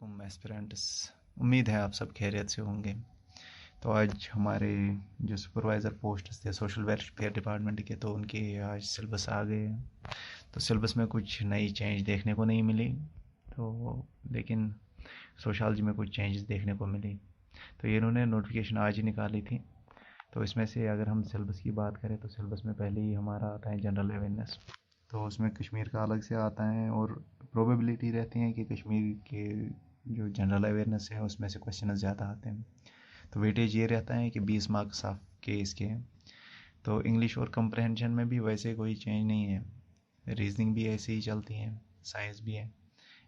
वालेकुम एस्पिरेंट्स। उम्मीद है आप सब खैरियत से होंगे। तो आज हमारे जो सुपरवाइज़र पोस्ट थे सोशल वेलफेयर डिपार्टमेंट के, तो उनके आज सिलेबस आ गए हैं। तो सिलेबस में कुछ नई चेंज देखने को नहीं मिली, तो लेकिन सोशलॉजी में कुछ चेंजेस देखने को मिली। तो ये इन्होंने नोटिफिकेशन आज ही निकाली थी। तो इसमें से अगर हम सिलेबस की बात करें तो सिलेबस में पहले ही हमारा आता है जनरल अवेयरनेस। तो उसमें कश्मीर का अलग से आता है और प्रोबेबिलिटी रहती है कि कश्मीर के जो जनरल अवेयरनेस है उसमें से क्वेश्चन ज़्यादा आते हैं। तो वेटेज ये रहता है कि 20 मार्क्स ऑफ के इसके हैं। तो इंग्लिश और कंप्रहेंशन में भी वैसे कोई चेंज नहीं है। रीजनिंग भी ऐसे ही चलती है, साइंस भी है।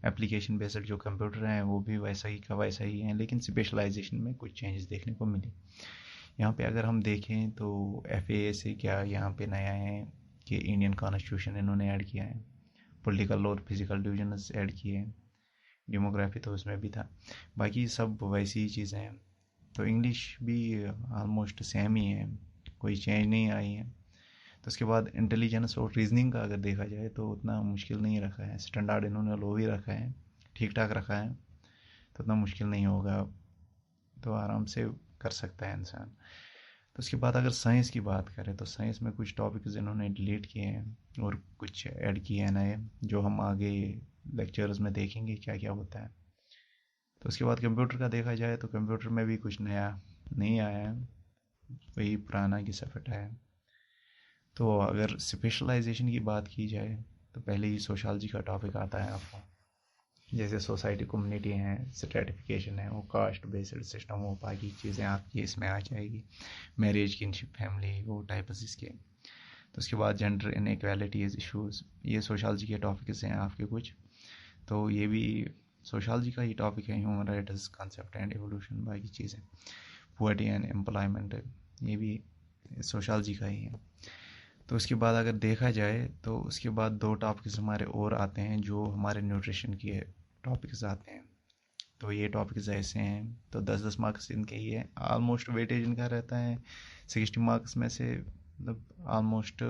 एप्लीकेशन बेस्ड जो कंप्यूटर हैं वो भी वैसा ही का वैसा ही है, लेकिन स्पेशलाइजेशन में कुछ चेंजेस देखने को मिले। यहाँ पे अगर हम देखें तो एफ से क्या यहाँ पे नया है कि इंडियन कॉन्स्टिट्यूशन इन्होंने ऐड किया है, पॉलिटिकल और फिजिकल डिविजन्स ऐड किए हैं, डेमोग्राफी तो उसमें भी था, बाकी सब वैसी ही चीज़ें हैं। तो इंग्लिश भी ऑलमोस्ट सेम ही है, कोई चेंज नहीं आई है। तो उसके बाद इंटेलिजेंस और रीजनिंग का अगर देखा जाए तो उतना मुश्किल नहीं रखा है, स्टैंडर्ड इन्होंने लो ही रखा है, ठीक ठाक रखा है। तो उतना मुश्किल नहीं होगा, तो आराम से कर सकता है इंसान। तो उसके बाद अगर साइंस की बात करें तो साइंस में कुछ टॉपिक्स इन्होंने डिलीट किए हैं और कुछ ऐड किए हैं नए, जो हम आगे लेक्चर्स में देखेंगे क्या क्या होता है। तो उसके बाद कंप्यूटर का देखा जाए तो कंप्यूटर में भी कुछ नया नहीं आया है, वही पुराना घिसा पिटा है। तो अगर स्पेशलाइजेशन की बात की जाए तो पहले ही सोशलॉजी का टॉपिक आता है आपको, जैसे सोसाइटी कम्युनिटी है, स्ट्रेटिफिकेशन है, वो कास्ट बेस्ड सिस्टम, वो बाकी चीज़ें आपकी इसमें आ जाएगी, मैरिज किनशिप फैमिली वो टाइप्स इसके। तो उसके बाद जेंडर इनइक्वालिटीज इश्यूज, ये सोशलॉजी के टॉपिक्स हैं आपके कुछ। तो ये भी सोशलॉजी का ही टॉपिक है, human rights concept and evolution बाकी चीज़ें, पॉवर्टी एंड एम्प्लॉयमेंट, ये भी सोशलॉजी का ही है। तो उसके बाद अगर देखा जाए तो उसके बाद दो टॉपिक्स हमारे और आते हैं जो हमारे न्यूट्रिशन के टॉपिक्स आते हैं। तो ये टॉपिक्स ऐसे हैं, तो 10-10 मार्क्स इनके ही है, ऑलमोस्ट वेटेज इनका रहता है 60 मार्क्स में से, मतलब ऑलमोस्ट